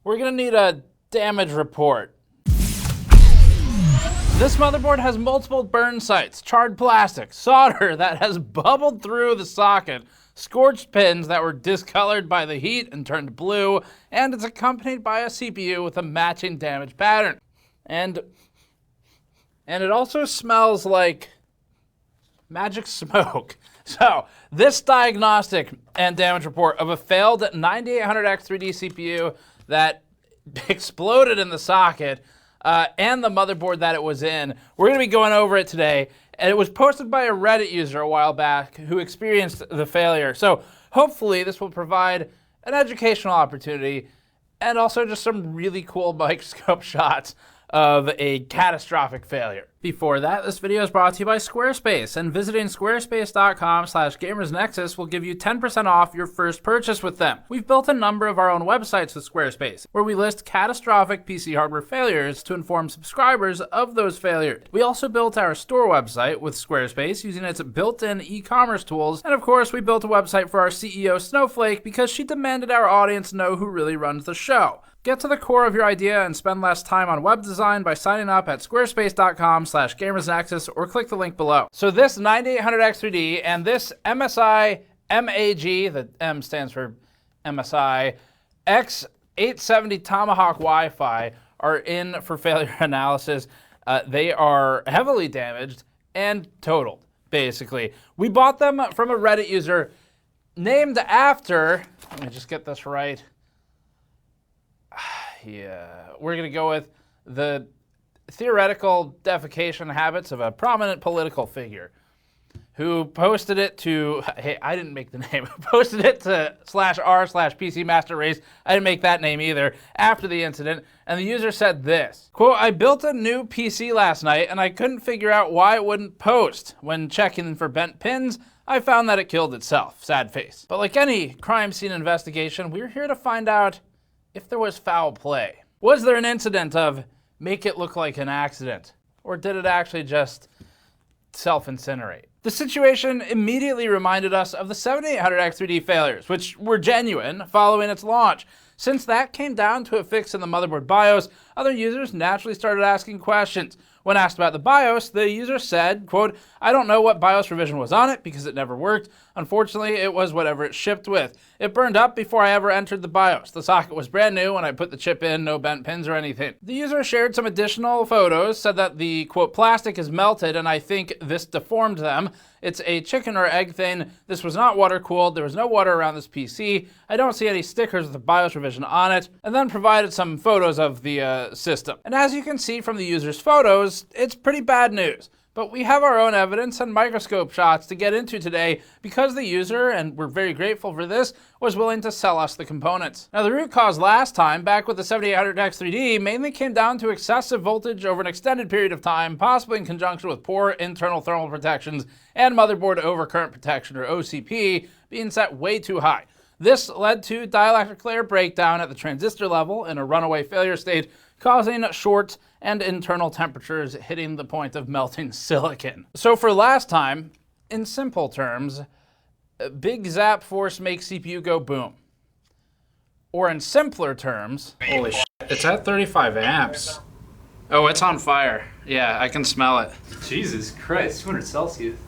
we're gonna need a damage report. This motherboard has multiple burn sites, charred plastic, solder that has bubbled through the socket, scorched pins that were discolored by the heat and turned blue, and it's accompanied by a CPU with a matching damage pattern. And it also smells like magic smoke. So, this diagnostic and damage report of a failed 9800X3D CPU that exploded in the socket and the motherboard that it was in, we're going to be going over it today. And it was posted by a Reddit user a while back who experienced the failure. So, hopefully this will provide an educational opportunity and also just some really cool microscope shots of a catastrophic failure. Before that, this video is brought to you by Squarespace, and visiting squarespace.com/gamersnexus will give you 10% off your first purchase with them. We've built a number of our own websites with Squarespace, where we list catastrophic PC hardware failures to inform subscribers of those failures. We also built our store website with Squarespace using its built-in e-commerce tools, and of course, we built a website for our CEO, Snowflake, because she demanded our audience know who really runs the show. Get to the core of your idea and spend less time on web design by signing up at squarespace.com/gamersnexus or click the link below. So this 9800X3D and this MSI MAG, the M stands for MSI, X870 Tomahawk Wi-Fi are in for failure analysis. They are heavily damaged and totaled, basically. We bought them from a Reddit user named after, let me just get this right. Yeah, we're going to go with the theoretical defecation habits of a prominent political figure who posted it to, hey, I didn't make the name, posted it to /r/PC Master Race. I didn't make that name either after the incident. And the user said this, quote, "I built a new PC last night and I couldn't figure out why it wouldn't post. When checking for bent pins, I found that it killed itself. Sad face." But like any crime scene investigation, we're here to find out if there was foul play. Was there an incident of make it look like an accident? Or did it actually just self-incinerate? The situation immediately reminded us of the 7800X3D failures, which were genuine following its launch. Since that came down to a fix in the motherboard BIOS, other users naturally started asking questions. When asked about the BIOS, the user said, quote, "I don't know what BIOS revision was on it because it never worked. Unfortunately, it was whatever it shipped with. It burned up before I ever entered the BIOS. The socket was brand new when I put the chip in, no bent pins or anything." The user shared some additional photos, said that the, quote, "plastic is melted and I think this deformed them. It's a chicken or egg thing. This was not water cooled. There was no water around this PC. I don't see any stickers with the BIOS revision on it," and then provided some photos of the system. And as you can see from the user's photos, it's pretty bad news. But we have our own evidence and microscope shots to get into today because the user, and we're very grateful for this, was willing to sell us the components. Now the root cause last time, back with the 7800X3D, mainly came down to excessive voltage over an extended period of time, possibly in conjunction with poor internal thermal protections and motherboard overcurrent protection, or OCP, being set way too high. This led to dielectric layer breakdown at the transistor level in a runaway failure state, causing shorts and internal temperatures hitting the point of melting silicon. So for last time, in simple terms, big zap force makes CPU go boom. Or in simpler terms, holy shit, it's at 35 amps. Oh, it's on fire. Yeah, I can smell it. Jesus Christ, 200 Celsius.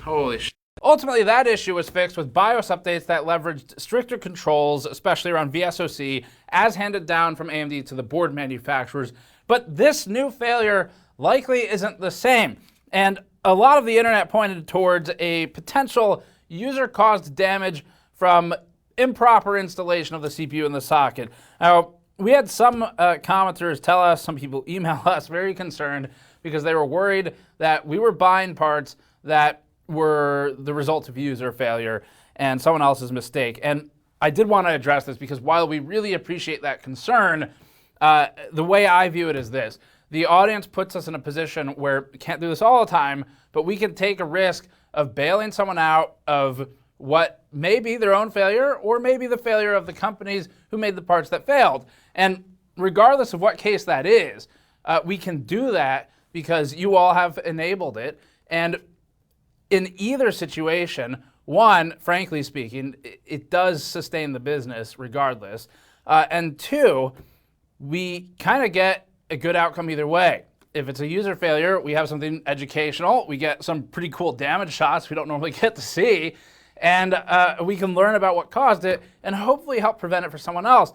Holy shit. Ultimately, that issue was fixed with BIOS updates that leveraged stricter controls, especially around VSOC, as handed down from AMD to the board manufacturers. But this new failure likely isn't the same. And a lot of the internet pointed towards a potential user-caused damage from improper installation of the CPU in the socket. Now, we had some commenters tell us, some people email us, very concerned because they were worried that we were buying parts that were the result of user failure and someone else's mistake. And I did want to address this because while we really appreciate that concern, the way I view it is this. The audience puts us in a position where we can't do this all the time, but we can take a risk of bailing someone out of what may be their own failure or maybe the failure of the companies who made the parts that failed. And regardless of what case that is, we can do that because you all have enabled it. And in either situation, one, frankly speaking, it does sustain the business regardless. And two, we kind of get a good outcome either way. If it's a user failure, we have something educational. We get some pretty cool damage shots we don't normally get to see, and we can learn about what caused it and hopefully help prevent it for someone else.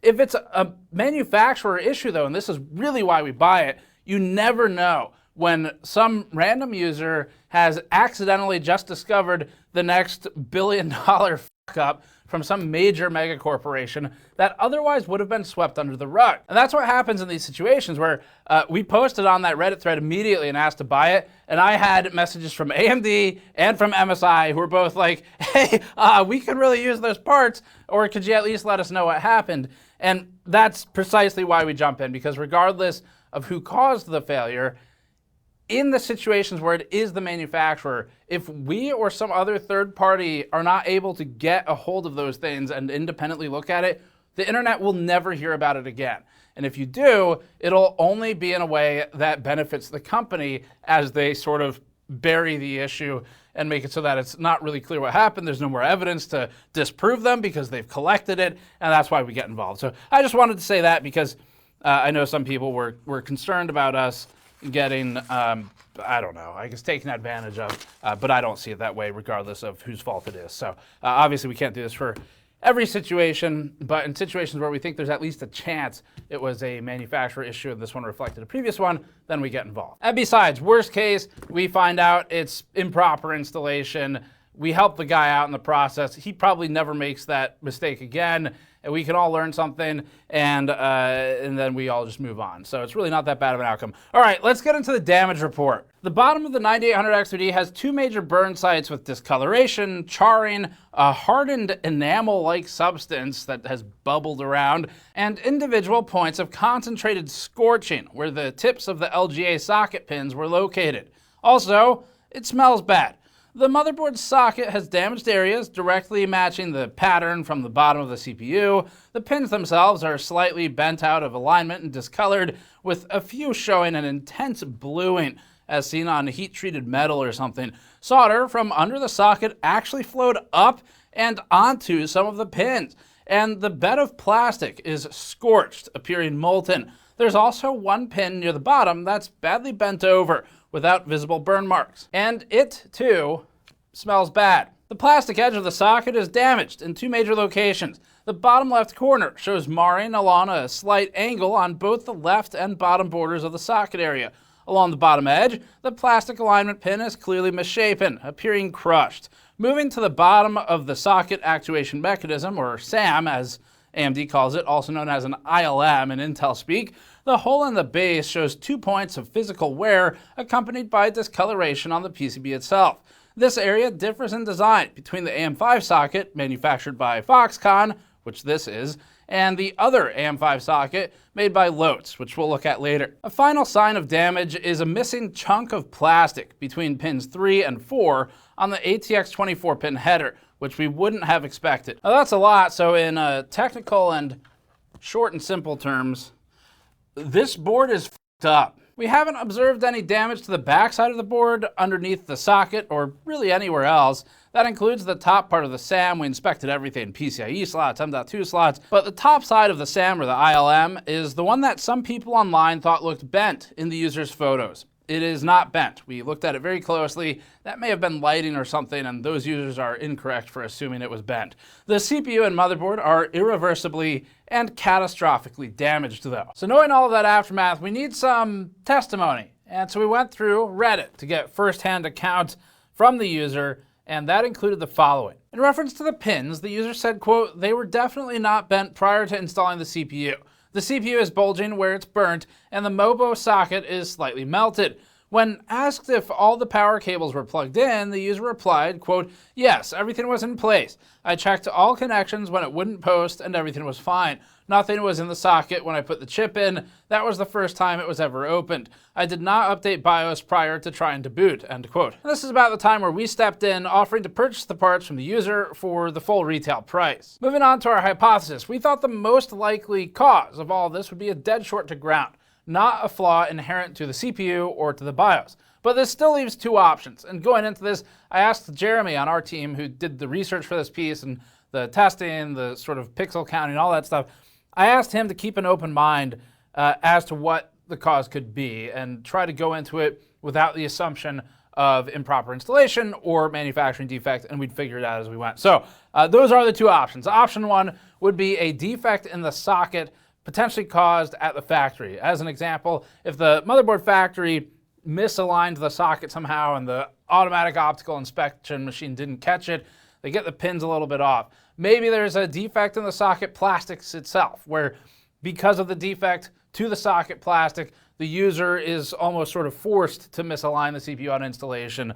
If it's a manufacturer issue, though, and this is really why we buy it, you never know when some random user has accidentally just discovered the next billion-dollar fuck-up from some major mega corporation that otherwise would have been swept under the rug. And that's what happens in these situations where we posted on that Reddit thread immediately and asked to buy it, and I had messages from AMD and from MSI who were both like, hey, we could really use those parts, or could you at least let us know what happened? And that's precisely why we jump in, because regardless of who caused the failure, in the situations where it is the manufacturer, if we or some other third party are not able to get a hold of those things and independently look at it, the internet will never hear about it again. And if you do, it'll only be in a way that benefits the company as they sort of bury the issue and make it so that it's not really clear what happened. There's no more evidence to disprove them because they've collected it, and that's why we get involved. So I just wanted to say that because I know some people were concerned about us getting, I don't know, I guess taken advantage of, but I don't see it that way regardless of whose fault it is. So obviously we can't do this for every situation, but in situations where we think there's at least a chance it was a manufacturer issue and this one reflected a previous one, then we get involved. And besides, worst case, we find out it's improper installation. We help the guy out in the process. He probably never makes that mistake again, and we can all learn something, and then we all just move on. So it's really not that bad of an outcome. All right, let's get into the damage report. The bottom of the 9800X3D has two major burn sites with discoloration, charring, a hardened enamel-like substance that has bubbled around, and individual points of concentrated scorching where the tips of the LGA socket pins were located. Also, it smells bad. The motherboard socket has damaged areas directly matching the pattern from the bottom of the CPU. The pins themselves are slightly bent out of alignment and discolored, with a few showing an intense bluing, as seen on heat-treated metal or something. Solder from under the socket actually flowed up and onto some of the pins, and the bed of plastic is scorched, appearing molten. There's also one pin near the bottom that's badly bent over, without visible burn marks. And it, too, smells bad. The plastic edge of the socket is damaged in two major locations. The bottom left corner shows marring along a slight angle on both the left and bottom borders of the socket area. Along the bottom edge, the plastic alignment pin is clearly misshapen, appearing crushed. Moving to the bottom of the socket actuation mechanism, or SAM as AMD calls it, also known as an ILM in Intel speak, the hole in the base shows 2 points of physical wear accompanied by discoloration on the PCB itself. This area differs in design between the AM5 socket manufactured by Foxconn, which this is, and the other AM5 socket made by Lotes, which we'll look at later. A final sign of damage is a missing chunk of plastic between pins 3 and 4 on the ATX 24-pin header, which we wouldn't have expected. Now that's a lot, so in technical and short and simple terms, this board is f***ed up. We haven't observed any damage to the backside of the board, underneath the socket, or really anywhere else. That includes the top part of the SAM. We inspected everything, PCIe slots, M.2 slots, but the top side of the SAM, or the ILM, is the one that some people online thought looked bent in the user's photos. It is not bent. We looked at it very closely. That may have been lighting or something, and those users are incorrect for assuming it was bent. The CPU and motherboard are irreversibly and catastrophically damaged, though. So knowing all of that aftermath, we need some testimony. And so we went through Reddit to get first-hand accounts from the user, and that included the following. In reference to the pins, the user said, quote, "They were definitely not bent prior to installing the CPU. The CPU is bulging where it's burnt, and the MOBO socket is slightly melted." When asked if all the power cables were plugged in, the user replied, quote, "Yes, everything was in place. I checked all connections when it wouldn't post, and everything was fine. Nothing was in the socket when I put the chip in. That was the first time it was ever opened. I did not update BIOS prior to trying to boot," end quote. And this is about the time where we stepped in, offering to purchase the parts from the user for the full retail price. Moving on to our hypothesis, we thought the most likely cause of all this would be a dead short to ground, not a flaw inherent to the CPU or to the BIOS. But this still leaves two options. And going into this, I asked Jeremy on our team, who did the research for this piece and the testing, the sort of pixel counting, all that stuff, I asked him to keep an open mind as to what the cause could be and try to go into it without the assumption of improper installation or manufacturing defect, and we'd figure it out as we went. So those are the two options. Option one would be a defect in the socket potentially caused at the factory. As an example, if the motherboard factory misaligned the socket somehow and the automatic optical inspection machine didn't catch it, they get the pins a little bit off. Maybe there's a defect in the socket plastics itself, where because of the defect to the socket plastic, the user is almost sort of forced to misalign the CPU on installation.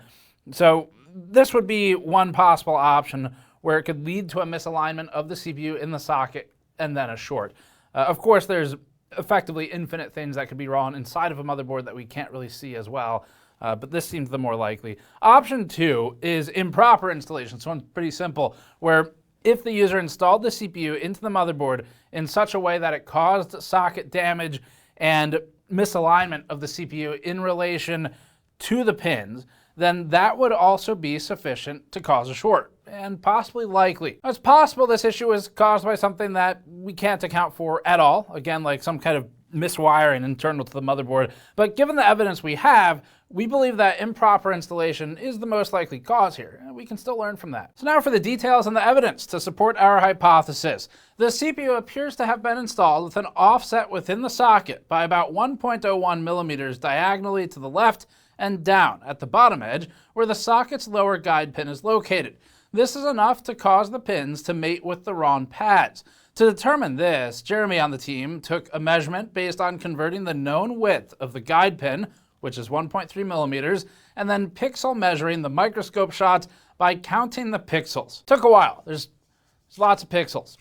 So this would be one possible option where it could lead to a misalignment of the CPU in the socket and then a short. Of course, there's effectively infinite things that could be wrong inside of a motherboard that we can't really see as well, but this seems the more likely. Option two is improper installation. So one's pretty simple, where if the user installed the CPU into the motherboard in such a way that it caused socket damage and misalignment of the CPU in relation to the pins, then that would also be sufficient to cause a short, and possibly likely. It's possible this issue is caused by something that we can't account for at all, again, like some kind of miswiring internal to the motherboard, but given the evidence we have, we believe that improper installation is the most likely cause here, and we can still learn from that. So now for the details and the evidence to support our hypothesis. The CPU appears to have been installed with an offset within the socket by about 1.01 millimeters diagonally to the left and down at the bottom edge where the socket's lower guide pin is located. This is enough to cause the pins to mate with the wrong pads. To determine this, Jeremy on the team took a measurement based on converting the known width of the guide pin, which is 1.3 millimeters, and then pixel measuring the microscope shots by counting the pixels. Took a while. There's lots of pixels.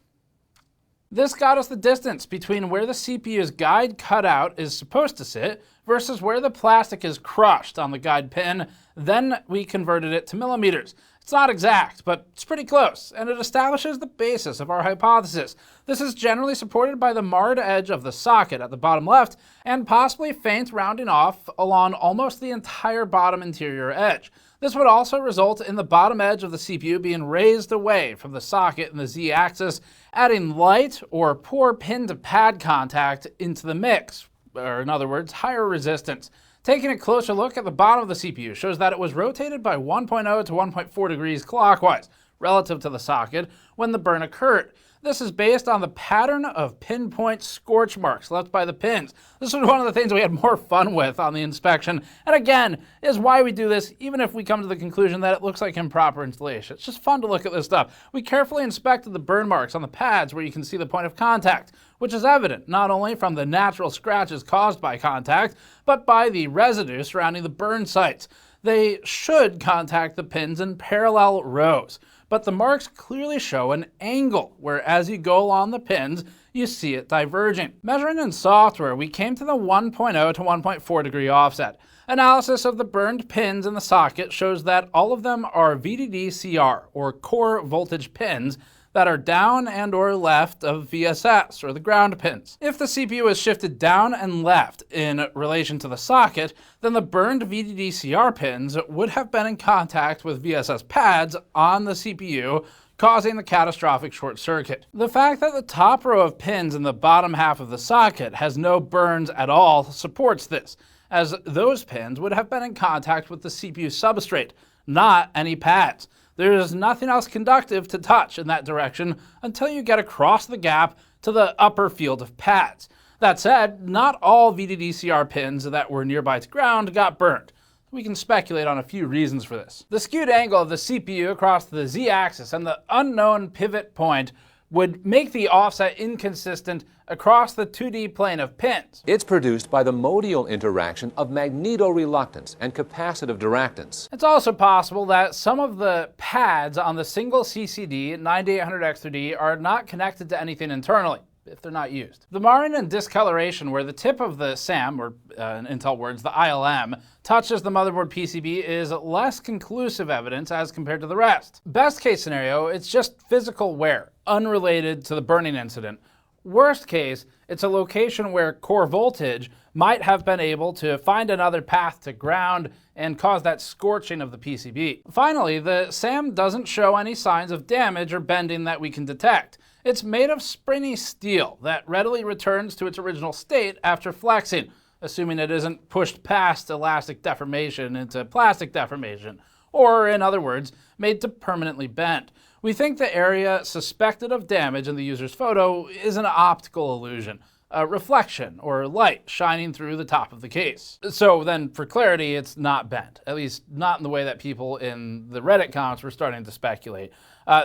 This got us the distance between where the CPU's guide cutout is supposed to sit versus where the plastic is crushed on the guide pin. Then we converted it to millimeters. It's not exact, but it's pretty close, and it establishes the basis of our hypothesis. This is generally supported by the marred edge of the socket at the bottom left, and possibly faint rounding off along almost the entire bottom interior edge. This would also result in the bottom edge of the CPU being raised away from the socket in the Z-axis, adding light or poor pin-to-pad contact into the mix, or in other words, higher resistance. Taking a closer look at the bottom of the CPU shows that it was rotated by 1.0 to 1.4 degrees clockwise relative to the socket when the burn occurred. This is based on the pattern of pinpoint scorch marks left by the pins. This was one of the things we had more fun with on the inspection, and again, is why we do this even if we come to the conclusion that it looks like improper installation. It's just fun to look at this stuff. We carefully inspected the burn marks on the pads where you can see the point of contact, which is evident not only from the natural scratches caused by contact, but by the residue surrounding the burn sites. They should contact the pins in parallel rows, but the marks clearly show an angle where as you go along the pins, you see it diverging. Measuring in software, we came to the 1.0 to 1.4 degree offset. Analysis of the burned pins in the socket shows that all of them are VDD-CR, or core voltage pins, that are down and or left of VSS, or the ground pins. If the CPU is shifted down and left in relation to the socket, then the burned VDD-CR pins would have been in contact with VSS pads on the CPU, causing the catastrophic short circuit. The fact that the top row of pins in the bottom half of the socket has no burns at all supports this, as those pins would have been in contact with the CPU substrate, not any pads. There is nothing else conductive to touch in that direction until you get across the gap to the upper field of pads. That said, not all VDD-CR pins that were nearby to ground got burned. We can speculate on a few reasons for this. The skewed angle of the CPU across the Z-axis and the unknown pivot point would make the offset inconsistent across the 2D plane of pins. It's produced by the modial interaction of magneto-reluctance and capacitive diractance. It's also possible that some of the pads on the single CCD 9800X3D are not connected to anything internally, if they're not used. The marring and discoloration where the tip of the SAM, or in Intel words, the ILM, touches the motherboard PCB is less conclusive evidence as compared to the rest. Best case scenario, it's just physical wear, unrelated to the burning incident. Worst case, it's a location where core voltage might have been able to find another path to ground and cause that scorching of the PCB. Finally, the SAM doesn't show any signs of damage or bending that we can detect. It's made of springy steel that readily returns to its original state after flexing, assuming it isn't pushed past elastic deformation into plastic deformation, or in other words, made to permanently bend. We think the area suspected of damage in the user's photo is an optical illusion, a reflection or light shining through the top of the case. So then for clarity, it's not bent, at least not in the way that people in the Reddit comments were starting to speculate.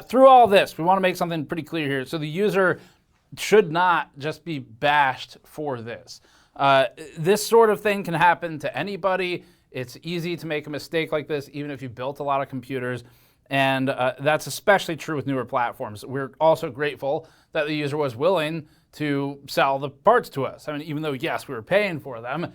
Through all this, we want to make something pretty clear here. So the user should not just be bashed for this. This sort of thing can happen to anybody. It's easy to make a mistake like this, even if you built a lot of computers. And that's especially true with newer platforms. We're also grateful that the user was willing to sell the parts to us. I mean, even though, yes, we were paying for them,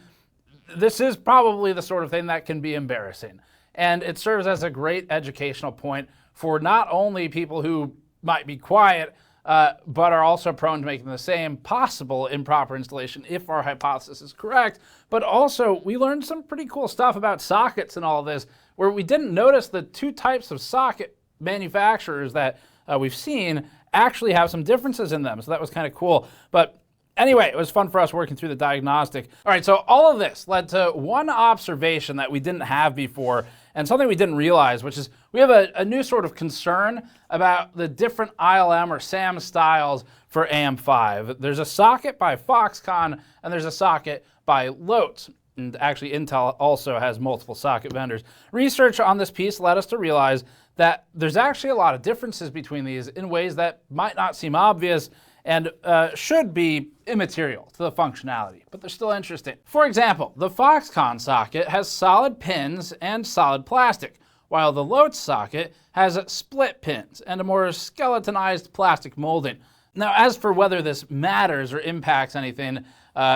this is probably the sort of thing that can be embarrassing. And it serves as a great educational point for not only people who might be quiet, but are also prone to making the same possible improper installation if our hypothesis is correct. But also, we learned some pretty cool stuff about sockets and all of this, where we didn't notice the two types of socket manufacturers that we've seen actually have some differences in them. So that was kind of cool. But anyway, it was fun for us working through the diagnostic. All right, so all of this led to one observation that we didn't have before, and something we didn't realize, which is we have a new sort of concern about the different ILM or SAM styles for AM5. There's a socket by Foxconn, and there's a socket by Lotes. And actually, Intel also has multiple socket vendors. Research on this piece led us to realize that there's actually a lot of differences between these in ways that might not seem obvious and should be immaterial to the functionality, but they're still interesting. For example, the Foxconn socket has solid pins and solid plastic, while the Lotes socket has split pins and a more skeletonized plastic molding. Now, as for whether this matters or impacts anything,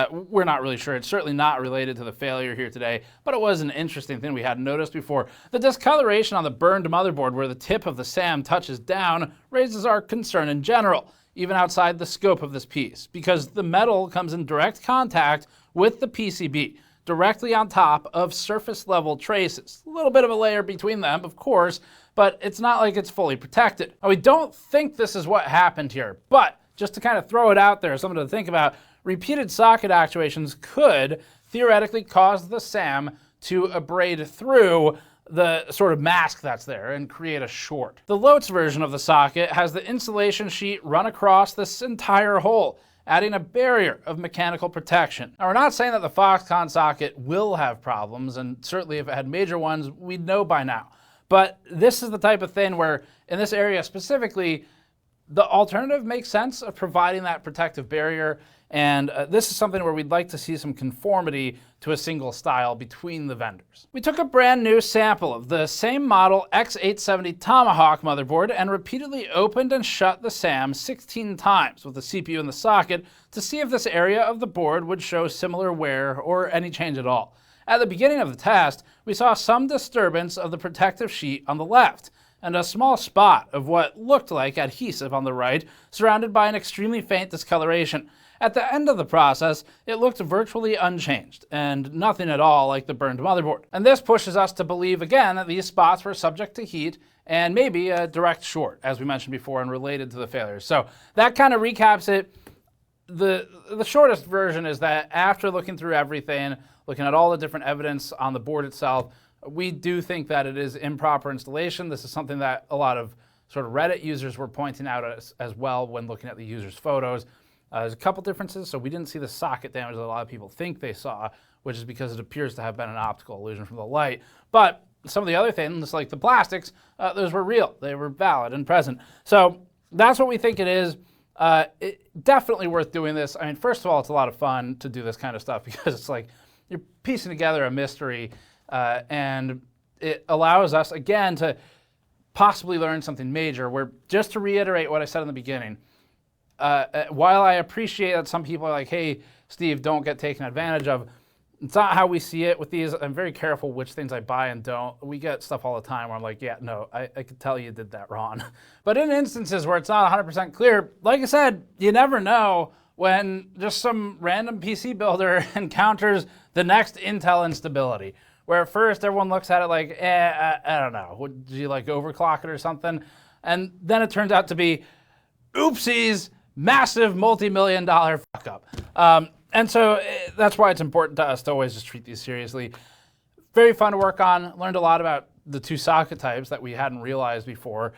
we're not really sure. It's certainly not related to the failure here today, but it was an interesting thing we hadn't noticed before. The discoloration on the burned motherboard where the tip of the SAM touches down raises our concern in general, even outside the scope of this piece, because the metal comes in direct contact with the PCB, directly on top of surface level traces. A little bit of a layer between them, of course, but it's not like it's fully protected. Now, we don't think this is what happened here, but just to kind of throw it out there, something to think about, repeated socket actuations could theoretically cause the SAM to abrade through the sort of mask that's there and create a short. The Lotes version of the socket has the insulation sheet run across this entire hole, adding a barrier of mechanical protection. Now, we're not saying that the Foxconn socket will have problems, and certainly if it had major ones, we'd know by now. But this is the type of thing where, in this area specifically, the alternative makes sense of providing that protective barrier, and this is something where we'd like to see some conformity to a single style between the vendors. We took a brand new sample of the same model X870 Tomahawk motherboard and repeatedly opened and shut the SAM 16 times with the CPU in the socket to see if this area of the board would show similar wear or any change at all. At the beginning of the test, we saw some disturbance of the protective sheet on the left, and a small spot of what looked like adhesive on the right, surrounded by an extremely faint discoloration. At the end of the process, it looked virtually unchanged, and nothing at all like the burned motherboard. And this pushes us to believe again that these spots were subject to heat and maybe a direct short, as we mentioned before, and related to the failures. So that kind of recaps it. The shortest version is that after looking through everything, looking at all the different evidence on the board itself, we do think that it is improper installation. This is something that a lot of sort of Reddit users were pointing out as well when looking at the users' photos. There's a couple differences. So we didn't see the socket damage that a lot of people think they saw, which is because it appears to have been an optical illusion from the light. But some of the other things, like the plastics, those were real. They were valid and present. So that's what we think it is. Definitely worth doing this. I mean, first of all, it's a lot of fun to do this kind of stuff because it's like you're piecing together a mystery, and it allows us, again, to possibly learn something major, where, just to reiterate what I said in the beginning, while I appreciate that some people are like, hey, Steve, don't get taken advantage of, it's not how we see it with these. I'm very careful which things I buy and don't. We get stuff all the time where I'm like, yeah, no, I could tell you did that wrong. But in instances where it's not 100% clear, like I said, you never know when just some random PC builder encounters the next Intel instability, where at first everyone looks at it like, I don't know, did you like overclock it or something? And then it turns out to be, oopsies, massive multi-million dollar fuck up. And so that's why it's important to us to always just treat these seriously. Very fun to work on. Learned a lot about the two socket types that we hadn't realized before.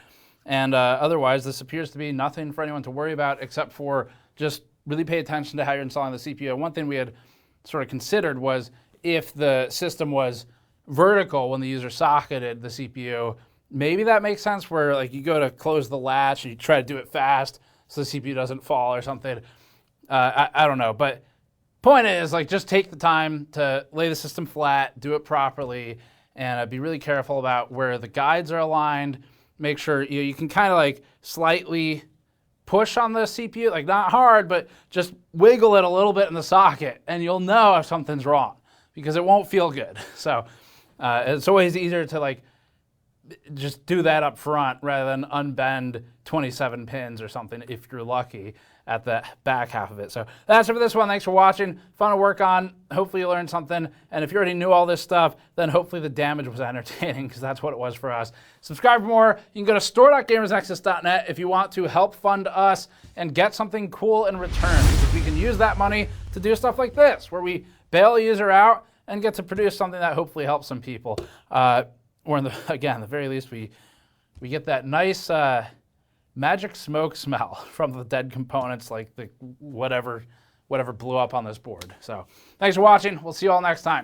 And otherwise, this appears to be nothing for anyone to worry about except for just really pay attention to how you're installing the CPU. One thing we had sort of considered was if the system was vertical when the user socketed the CPU, maybe that makes sense where like you go to close the latch and you try to do it fast so the CPU doesn't fall or something. I don't know, but point is like just take the time to lay the system flat, do it properly, and be really careful about where the guides are aligned. Make sure you can kind of like slightly push on the CPU, like not hard, but just wiggle it a little bit in the socket and you'll know if something's wrong because it won't feel good. So it's always easier to like just do that up front rather than unbend 27 pins or something if you're lucky at the back half of it. So that's it for this one. Thanks for watching. Fun to work on. Hopefully you learned something. And if you already knew all this stuff, then hopefully the damage was entertaining because that's what it was for us. Subscribe for more. You can go to store.gamersnexus.net if you want to help fund us and get something cool in return because we can use that money to do stuff like this where we bail a user out and get to produce something that hopefully helps some people. Or in the, again, the very least, we get that nice magic smoke smell from the dead components, like the whatever blew up on this board. So thanks for watching. We'll see you all next time.